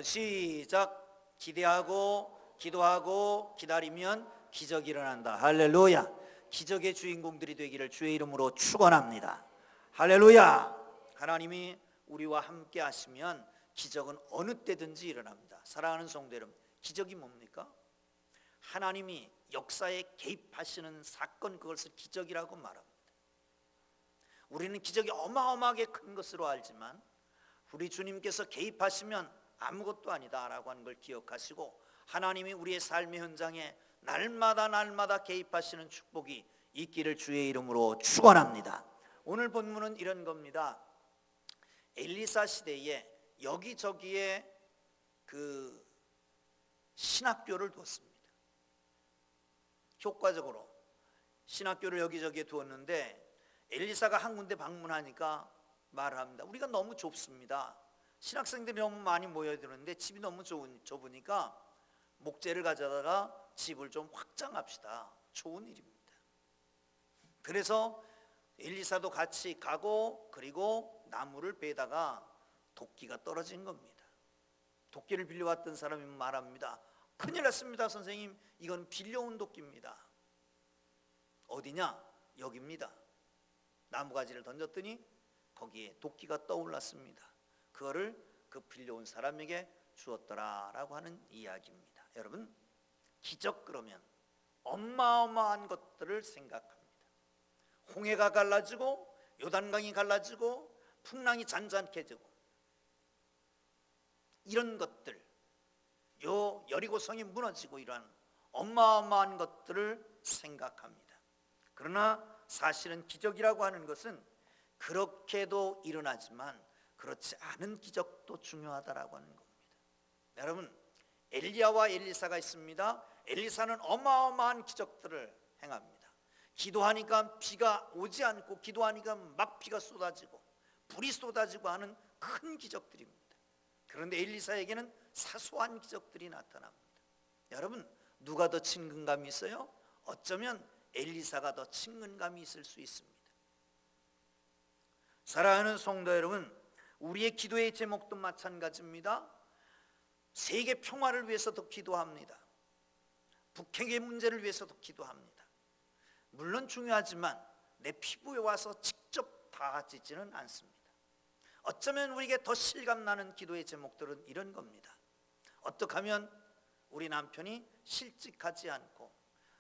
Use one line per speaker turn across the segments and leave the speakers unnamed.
시작. 기대하고 기도하고 기다리면 기적이 일어난다. 할렐루야. 기적의 주인공들이 되기를 주의 이름으로 축원합니다. 할렐루야. 하나님이 우리와 함께 하시면 기적은 어느 때든지 일어납니다. 사랑하는 성도 여러분, 기적이 뭡니까? 하나님이 역사에 개입하시는 사건, 그것을 기적이라고 말합니다. 우리는 기적이 어마어마하게 큰 것으로 알지만 우리 주님께서 개입하시면 아무것도 아니다 라고 하는 걸 기억하시고, 하나님이 우리의 삶의 현장에 날마다 개입하시는 축복이 있기를 주의 이름으로 축원합니다. 오늘 본문은 이런 겁니다. 엘리사 시대에 여기저기에 그 신학교를 두었습니다. 효과적으로 신학교를 여기저기에 두었는데, 엘리사가 한 군데 방문하니까 말을 합니다. 우리가 너무 좁습니다. 신학생들이 너무 많이 모여드는데 집이 너무 좁으니까 목재를 가져다가 집을 좀 확장합시다. 좋은 일입니다. 그래서 엘리사도 같이 가고, 그리고 나무를 베다가 도끼가 떨어진 겁니다. 도끼를 빌려왔던 사람이 말합니다. 큰일 났습니다 선생님, 이건 빌려온 도끼입니다. 어디냐? 여기입니다. 나무가지를 던졌더니 거기에 도끼가 떠올랐습니다. 그거를 그 빌려온 사람에게 주었더라라고 하는 이야기입니다. 여러분, 기적 그러면 어마어마한 것들을 생각합니다. 홍해가 갈라지고 요단강이 갈라지고 풍랑이 잔잔해지고 이런 것들, 요 여리고성이 무너지고 이러한 어마어마한 것들을 생각합니다. 그러나 사실은 기적이라고 하는 것은 그렇게도 일어나지만 그렇지 않은 기적도 중요하다라고 하는 겁니다. 여러분, 엘리야와 엘리사가 있습니다. 엘리사는 어마어마한 기적들을 행합니다. 기도하니까 비가 오지 않고, 기도하니까 막 비가 쏟아지고 불이 쏟아지고 하는 큰 기적들입니다. 그런데 엘리사에게는 사소한 기적들이 나타납니다. 여러분, 누가 더 친근감이 있어요? 어쩌면 엘리사가 더 친근감이 있을 수 있습니다. 사랑하는 성도 여러분, 우리의 기도의 제목도 마찬가지입니다. 세계 평화를 위해서도 기도합니다. 북핵의 문제를 위해서도 기도합니다. 물론 중요하지만 내 피부에 와서 직접 닿아지지는 않습니다. 어쩌면 우리에게 더 실감나는 기도의 제목들은 이런 겁니다. 어떻게 하면 우리 남편이 실직하지 않고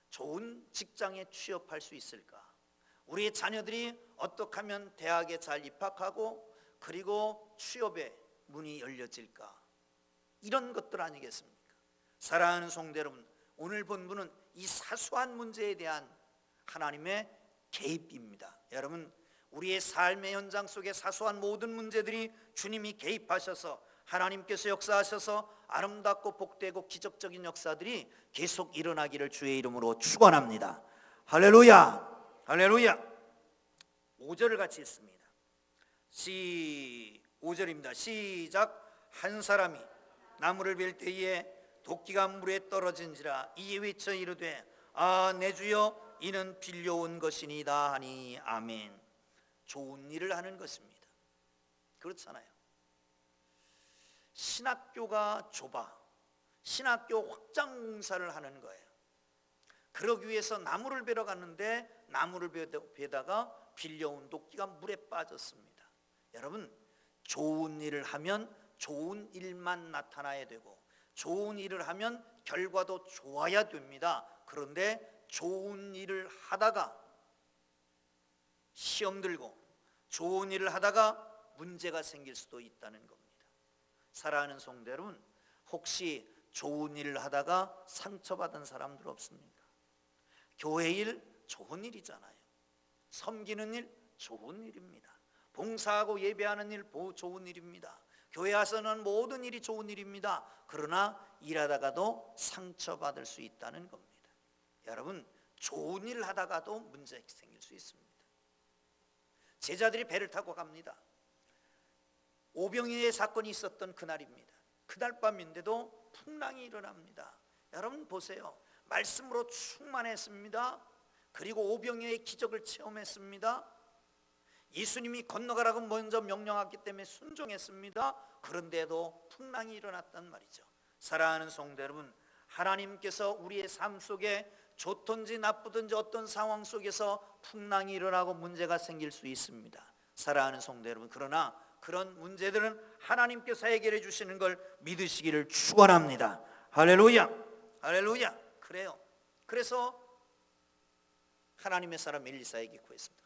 좋은 직장에 취업할 수 있을까? 우리의 자녀들이 어떻게 하면 대학에 잘 입학하고 그리고 취업의 문이 열려질까? 이런 것들 아니겠습니까? 사랑하는 성도 여러분, 오늘 본문은 이 사소한 문제에 대한 하나님의 개입입니다. 여러분, 우리의 삶의 현장 속에 사소한 모든 문제들이 주님이 개입하셔서 하나님께서 역사하셔서 아름답고 복되고 기적적인 역사들이 계속 일어나기를 주의 이름으로 축원합니다. 할렐루야, 할렐루야. 5절을 같이 읽습니다. 5절입니다. 시작. 한 사람이 나무를 벨 때에 도끼가 물에 떨어진지라 이에 외쳐 이르되 아 내 주여 이는 빌려온 것이니이다 하니 아멘. 좋은 일을 하는 것입니다. 그렇잖아요. 신학교가 좁아 신학교 확장 공사를 하는 거예요. 그러기 위해서 나무를 베러 갔는데 나무를 베다가 빌려온 도끼가 물에 빠졌습니다. 여러분, 좋은 일을 하면 좋은 일만 나타나야 되고 좋은 일을 하면 결과도 좋아야 됩니다. 그런데 좋은 일을 하다가 시험 들고 좋은 일을 하다가 문제가 생길 수도 있다는 겁니다. 사랑하는 성도 여러분, 혹시 좋은 일을 하다가 상처받은 사람들 없습니까? 교회 일 좋은 일이잖아요. 섬기는 일 좋은 일입니다. 봉사하고 예배하는 일 좋은 일입니다. 교회 와서는 모든 일이 좋은 일입니다. 그러나 일하다가도 상처받을 수 있다는 겁니다. 여러분, 좋은 일을 하다가도 문제 생길 수 있습니다. 제자들이 배를 타고 갑니다. 오병이어의 사건이 있었던 그날입니다. 그날 밤인데도 풍랑이 일어납니다. 여러분 보세요. 말씀으로 충만했습니다. 그리고 오병이어의 기적을 체험했습니다. 예수님이 건너가라고 먼저 명령했기 때문에 순종했습니다. 그런데도 풍랑이 일어났단 말이죠. 사랑하는 성도 여러분, 하나님께서 우리의 삶 속에 좋든지 나쁘든지 어떤 상황 속에서 풍랑이 일어나고 문제가 생길 수 있습니다. 사랑하는 성도 여러분, 그러나 그런 문제들은 하나님께서 해결해 주시는 걸 믿으시기를 축원합니다. 할렐루야, 할렐루야. 그래요. 그래서 하나님의 사람 엘리사에게 구했습니다.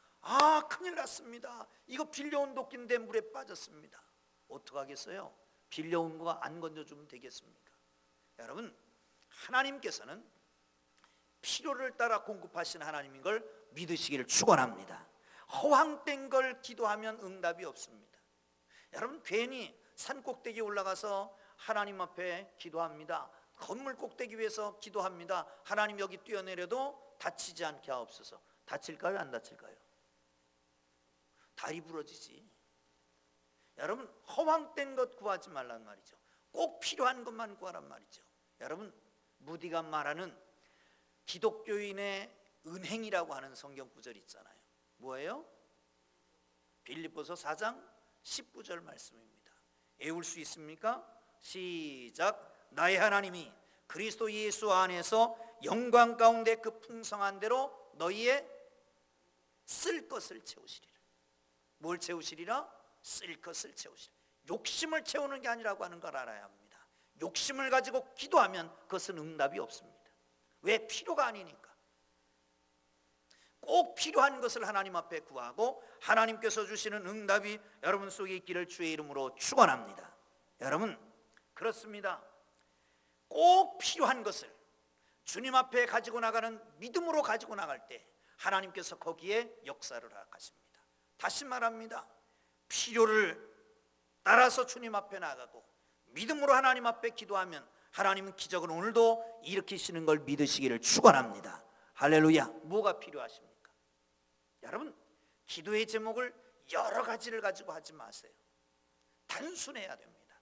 큰일 났습니다. 이거 빌려온 도끼인데 물에 빠졌습니다. 어떡하겠어요? 빌려온 거 안 건져주면 되겠습니까? 여러분, 하나님께서는 필요를 따라 공급하시는 하나님인 걸 믿으시기를 축원합니다. 허황된 걸 기도하면 응답이 없습니다. 여러분, 괜히 산 꼭대기에 올라가서 하나님 앞에 기도합니다. 건물 꼭대기 위해서 기도합니다. 하나님 여기 뛰어내려도 다치지 않게 하옵소서. 다칠까요? 안 다칠까요? 다리 부러지지. 여러분, 허황된 것 구하지 말란 말이죠. 꼭 필요한 것만 구하란 말이죠. 여러분, 무디가 말하는 기독교인의 은행이라고 하는 성경 구절 있잖아요. 뭐예요? 빌립보서 4장 19절 말씀입니다. 외울 수 있습니까? 시작. 나의 하나님이 그리스도 예수 안에서 영광 가운데 그 풍성한 대로 너희의 쓸 것을 채우시리라. 뭘 채우시리라? 쓸 것을 채우시리라. 욕심을 채우는 게 아니라고 하는 걸 알아야 합니다. 욕심을 가지고 기도하면 그것은 응답이 없습니다. 왜? 필요가 아니니까. 꼭 필요한 것을 하나님 앞에 구하고 하나님께서 주시는 응답이 여러분 속에 있기를 주의 이름으로 축원합니다. 여러분, 그렇습니다. 꼭 필요한 것을 주님 앞에 가지고 나가는 믿음으로 가지고 나갈 때 하나님께서 거기에 역사를 하십니다. 다시 말합니다. 필요를 따라서 주님 앞에 나가고 믿음으로 하나님 앞에 기도하면 하나님은 기적을 오늘도 일으키시는 걸 믿으시기를 축원합니다. 할렐루야. 뭐가 필요하십니까? 여러분, 기도의 제목을 여러 가지를 가지고 하지 마세요. 단순해야 됩니다.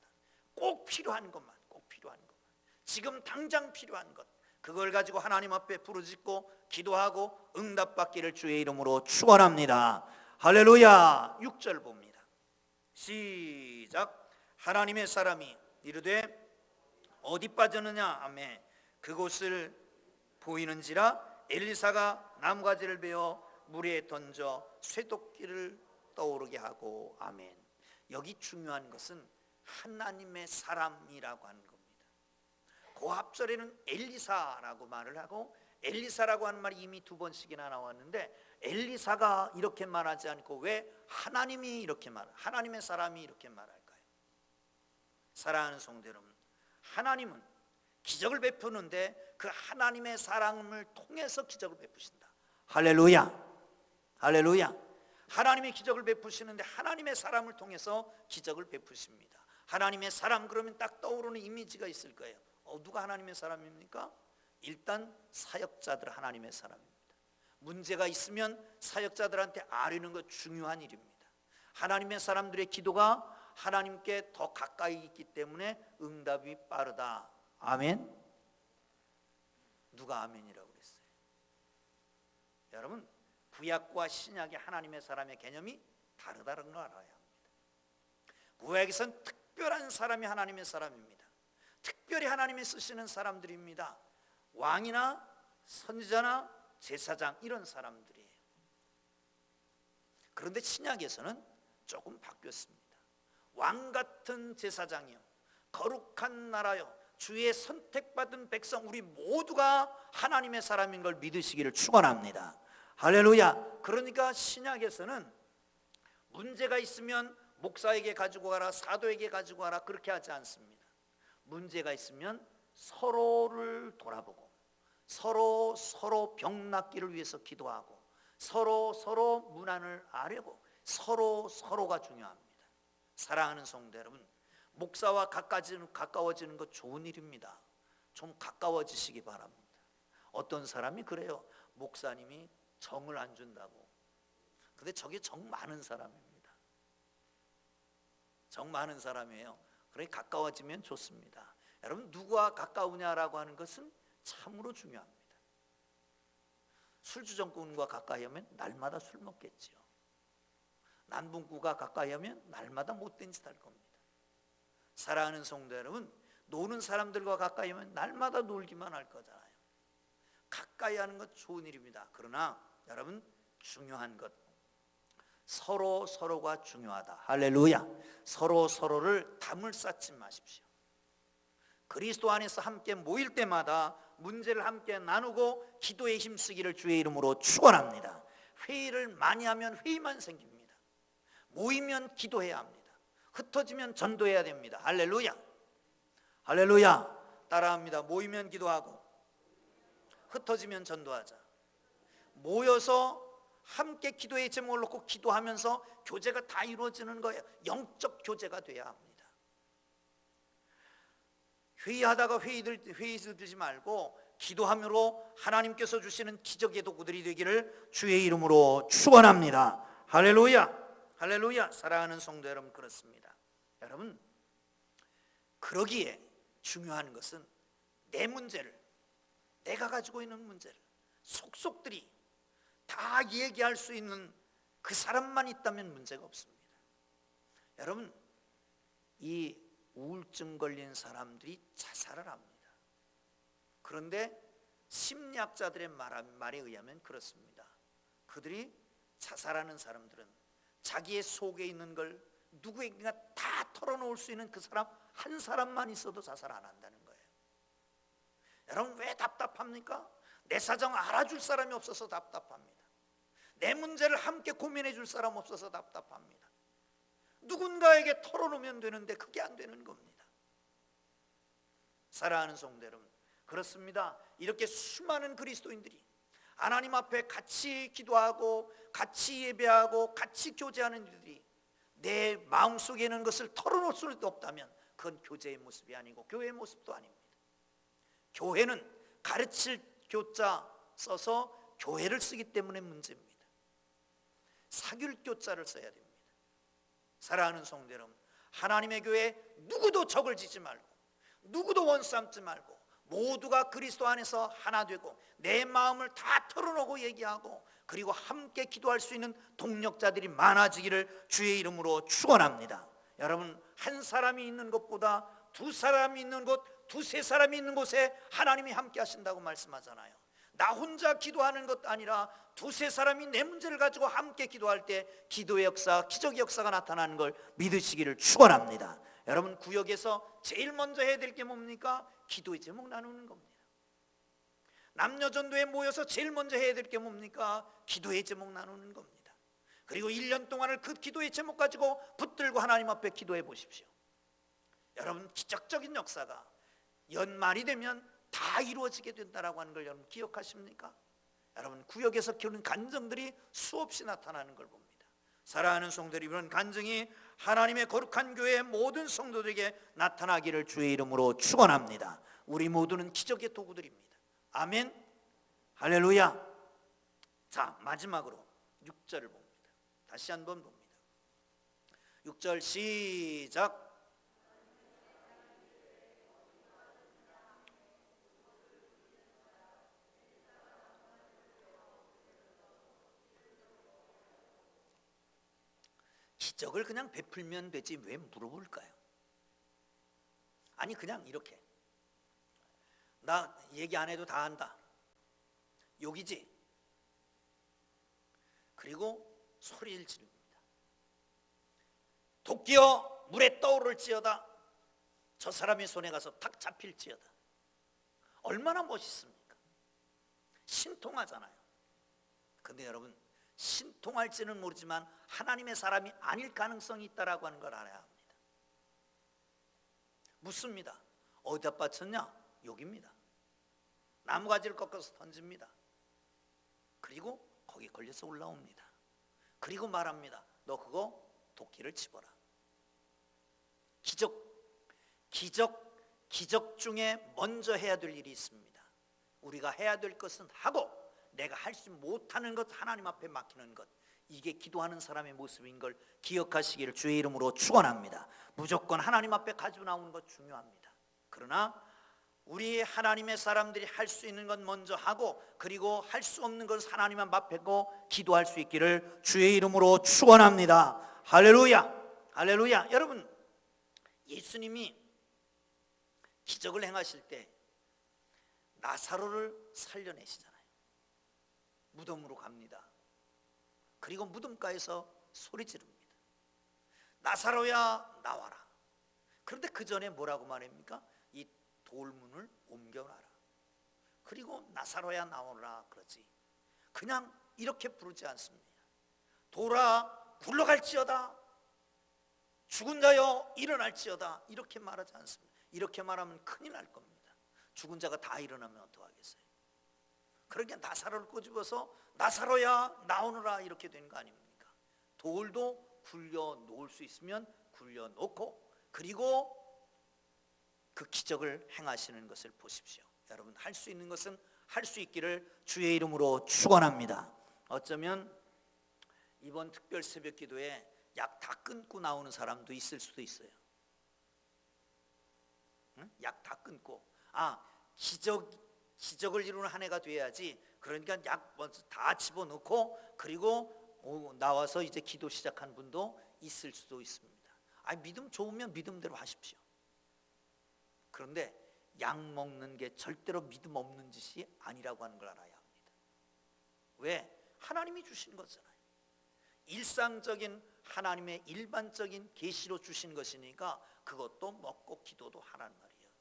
꼭 필요한 것만, 꼭 필요한 것만, 지금 당장 필요한 것, 그걸 가지고 하나님 앞에 부르짖고 기도하고 응답받기를 주의 이름으로 축원합니다. 할렐루야. 6절 봅니다. 시작. 하나님의 사람이 이르되 어디 빠졌느냐 하매 그곳을 보이는지라 엘리사가 나무가지를 베어 물에 던져 쇠도끼를 떠오르게 하고. 아멘. 여기 중요한 것은 하나님의 사람이라고 하는 겁니다. 그 앞절에는 엘리사라고 말을 하고 엘리사라고 하는 말이 이미 2번씩이나 나왔는데 엘리사가 이렇게 말하지 않고 왜 하나님이 이렇게 하나님의 사람이 이렇게 말할까요? 사랑하는 성도 여러분, 하나님은 기적을 베푸는데 그 하나님의 사랑을 통해서 기적을 베푸신다. 할렐루야, 할렐루야. 하나님이 기적을 베푸시는데 하나님의 사람을 통해서 기적을 베푸십니다. 하나님의 사람 그러면 딱 떠오르는 이미지가 있을 거예요. 누가 하나님의 사람입니까? 일단 사역자들 하나님의 사람입니다. 문제가 있으면 사역자들한테 아뢰는 것 중요한 일입니다. 하나님의 사람들의 기도가 하나님께 더 가까이 있기 때문에 응답이 빠르다. 아멘. 누가 아멘이라고 그랬어요? 여러분, 구약과 신약의 하나님의 사람의 개념이 다르다는 걸 알아야 합니다. 구약에선 특별한 사람이 하나님의 사람입니다. 특별히 하나님이 쓰시는 사람들입니다. 왕이나 선지자나 제사장 이런 사람들이에요. 그런데 신약에서는 조금 바뀌었습니다. 왕 같은 제사장이요, 거룩한 나라요, 주의 선택받은 백성 우리 모두가 하나님의 사람인 걸 믿으시기를 축원합니다. 할렐루야. 그러니까 신약에서는 문제가 있으면 목사에게 가지고 가라, 사도에게 가지고 가라 그렇게 하지 않습니다. 문제가 있으면 서로를 돌아보고 서로 병 낫기를 위해서 기도하고 서로 문안을 아뢰고 서로가 중요합니다. 사랑하는 성도 여러분, 목사와 가까워지는 것 좋은 일입니다. 좀 가까워지시기 바랍니다. 어떤 사람이 그래요. 목사님이 정을 안 준다고. 근데 저게 정 많은 사람입니다. 정 많은 사람이에요. 그러니까 가까워지면 좋습니다. 여러분, 누구와 가까우냐라고 하는 것은 참으로 중요합니다. 술주정꾼과 가까이 하면 날마다 술 먹겠지요. 남북구가 가까이 하면 날마다 못된 짓 할 겁니다. 사랑하는 성도 여러분, 노는 사람들과 가까이 하면 날마다 놀기만 할 거잖아요. 가까이 하는 것 좋은 일입니다. 그러나 여러분, 중요한 것, 서로가 중요하다. 할렐루야. 서로를 담을 쌓지 마십시오. 그리스도 안에서 함께 모일 때마다 문제를 함께 나누고 기도에 힘쓰기를 주의 이름으로 축원합니다. 회의를 많이 하면 회의만 생깁니다. 모이면 기도해야 합니다. 흩어지면 전도해야 됩니다. 할렐루야. 할렐루야. 따라합니다. 모이면 기도하고 흩어지면 전도하자. 모여서 함께 기도의 제목을 놓고 기도하면서 교제가 다 이루어지는 거예요. 영적 교제가 돼야 합니다. 회의하다가 회의 들지 말고 기도함으로 하나님께서 주시는 기적의 도구들이 되기를 주의 이름으로 축원합니다. 할렐루야. 할렐루야. 사랑하는 성도 여러분, 그렇습니다. 여러분, 그러기에 중요한 것은 내 문제를, 내가 가지고 있는 문제를 속속들이 다 얘기할 수 있는 그 사람만 있다면 문제가 없습니다. 여러분, 이 우울증 걸린 사람들이 자살을 합니다. 그런데 심리학자들의 말에 의하면 그렇습니다. 그들이 자살하는 사람들은 자기의 속에 있는 걸 누구에게나 다 털어놓을 수 있는 그 사람 한 사람만 있어도 자살 안 한다는 거예요. 여러분, 왜 답답합니까? 내 사정 알아줄 사람이 없어서 답답합니다. 내 문제를 함께 고민해 줄 사람 없어서 답답합니다. 누군가에게 털어놓으면 되는데 그게 안 되는 겁니다. 사랑하는 성도 여러분, 그렇습니다. 이렇게 수많은 그리스도인들이 하나님 앞에 같이 기도하고 같이 예배하고 같이 교제하는 일들이 내 마음속에 있는 것을 털어놓을 수도 없다면 그건 교제의 모습이 아니고 교회의 모습도 아닙니다. 교회는 가르칠 교자 써서 교회를 쓰기 때문에 문제입니다. 사귈 교자를 써야 됩니다. 사랑하는 성도 여러분, 하나님의 교회에 누구도 적을 지지 말고 누구도 원 삼지 말고 모두가 그리스도 안에서 하나 되고 내 마음을 다 털어놓고 얘기하고 그리고 함께 기도할 수 있는 동력자들이 많아지기를 주의 이름으로 축원합니다. 여러분, 한 사람이 있는 것보다 두 사람이 있는 곳, 두세 사람이 있는 곳에 하나님이 함께 하신다고 말씀하잖아요. 나 혼자 기도하는 것 아니라 두세 사람이 내 문제를 가지고 함께 기도할 때 기도의 역사, 기적의 역사가 나타나는 걸 믿으시기를 축원합니다. 여러분, 구역에서 제일 먼저 해야 될 게 뭡니까? 기도의 제목 나누는 겁니다. 남녀전도에 모여서 제일 먼저 해야 될 게 뭡니까? 기도의 제목 나누는 겁니다. 그리고 1년 동안을 그 기도의 제목 가지고 붙들고 하나님 앞에 기도해 보십시오. 여러분, 기적적인 역사가 연말이 되면 다 이루어지게 된다라고 하는 걸 여러분 기억하십니까? 여러분, 구역에서 키우는 간증들이 수없이 나타나는 걸 봅니다. 사랑하는 성도들이, 이런 간증이 하나님의 거룩한 교회의 모든 성도들에게 나타나기를 주의 이름으로 축원합니다. 우리 모두는 기적의 도구들입니다. 아멘. 할렐루야. 자, 마지막으로 6절을 봅니다. 다시 한번 봅니다. 6절 시작. 기적을 그냥 베풀면 되지 왜 물어볼까요? 아니, 그냥 이렇게 나 얘기 안 해도 다 안다, 욕이지. 그리고 소리를 지릅니다. 도끼여 물에 떠오를지어다, 저 사람의 손에 가서 탁 잡힐지어다. 얼마나 멋있습니까? 신통하잖아요. 근데 여러분, 신통할지는 모르지만 하나님의 사람이 아닐 가능성이 있다라고 하는 걸 알아야 합니다. 묻습니다. 어디다 빠쳤냐? 여기입니다. 나무가지를 꺾어서 던집니다. 그리고 거기 걸려서 올라옵니다. 그리고 말합니다. 너 그거 도끼를 집어라. 기적 중에 먼저 해야 될 일이 있습니다. 우리가 해야 될 것은 하고 내가 할 수 못하는 것 하나님 앞에 맡기는 것, 이게 기도하는 사람의 모습인 걸 기억하시기를 주의 이름으로 축원합니다. 무조건 하나님 앞에 가지고 나오는 것 중요합니다. 그러나 우리 하나님의 사람들이 할 수 있는 건 먼저 하고, 그리고 할 수 없는 건 하나님 앞에고 기도할 수 있기를 주의 이름으로 축원합니다. 할렐루야. 할렐루야. 여러분, 예수님이 기적을 행하실 때 나사로를 살려내시잖아요. 무덤으로 갑니다. 그리고 무덤가에서 소리 지릅니다. 나사로야 나와라. 그런데 그 전에 뭐라고 말합니까? 이 돌문을 옮겨놔라. 그리고 나사로야 나오라 그러지. 그냥 이렇게 부르지 않습니다. 돌아 굴러갈지어다. 죽은 자여 일어날지어다. 이렇게 말하지 않습니다. 이렇게 말하면 큰일 날 겁니다. 죽은 자가 다 일어나면 어떡하겠어요? 그러니까 나사로를 꼬집어서 나사로야 나오너라 이렇게 된 거 아닙니까? 돌도 굴려 놓을 수 있으면 굴려 놓고, 그리고 그 기적을 행하시는 것을 보십시오. 여러분, 할 수 있는 것은 할 수 있기를 주의 이름으로 축원합니다. 어쩌면 이번 특별 새벽 기도에 약 다 끊고 나오는 사람도 있을 수도 있어요. 응? 약 다 끊고, 기적을 이루는 한 해가 돼야지. 그러니까 약 먼저 다 집어넣고, 그리고 나와서 이제 기도 시작한 분도 있을 수도 있습니다. 믿음 좋으면 믿음대로 하십시오. 그런데 약 먹는 게 절대로 믿음 없는 짓이 아니라고 하는 걸 알아야 합니다. 왜? 하나님이 주신 거잖아요. 일상적인 하나님의 일반적인 계시로 주신 것이니까 그것도 먹고 기도도 하라는 말이에요.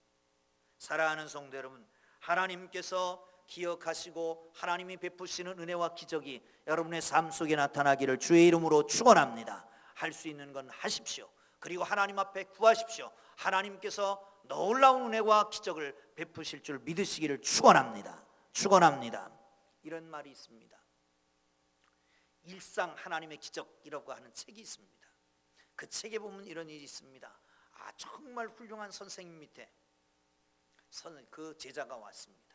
사랑하는 성도 여러분, 하나님께서 기억하시고 하나님이 베푸시는 은혜와 기적이 여러분의 삶 속에 나타나기를 주의 이름으로 축원합니다. 할 수 있는 건 하십시오. 그리고 하나님 앞에 구하십시오. 하나님께서 놀라운 은혜와 기적을 베푸실 줄 믿으시기를 축원합니다. 축원합니다. 이런 말이 있습니다. 일상 하나님의 기적이라고 하는 책이 있습니다. 그 책에 보면 이런 일이 있습니다. 정말 훌륭한 선생님 밑에 그 제자가 왔습니다.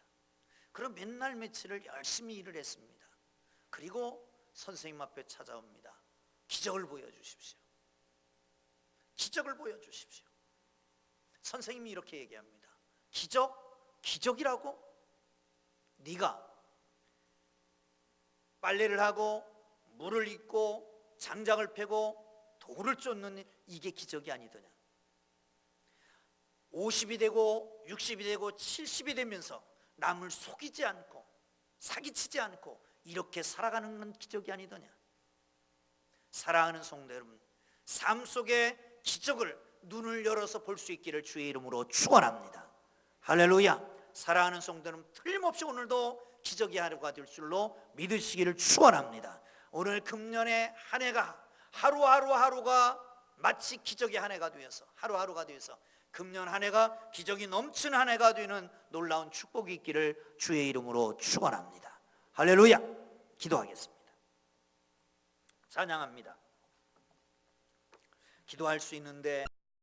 그럼 맨날 며칠을 열심히 일을 했습니다. 그리고 선생님 앞에 찾아옵니다. 기적을 보여주십시오. 기적을 보여주십시오. 선생님이 이렇게 얘기합니다. 기적? 기적이라고? 네가 빨래를 하고 물을 입고 장작을 패고 돌을 쫓는 이게 기적이 아니더냐. 50이 되고 60이 되고 70이 되면서 남을 속이지 않고 사기치지 않고 이렇게 살아가는 건 기적이 아니더냐. 사랑하는 성도 여러분, 삶 속에 기적을 눈을 열어서 볼 수 있기를 주의 이름으로 축원합니다. 할렐루야. 사랑하는 성도 여러분, 틀림없이 오늘도 기적의 하루가 될 줄로 믿으시기를 축원합니다. 오늘 금년의 한 해가 하루하루가 마치 기적의 한 해가 되어서 하루하루가 되어서 금년 한 해가 기적이 넘치는 한 해가 되는 놀라운 축복이 있기를 주의 이름으로 축원합니다. 할렐루야. 기도하겠습니다. 찬양합니다. 기도할 수 있는데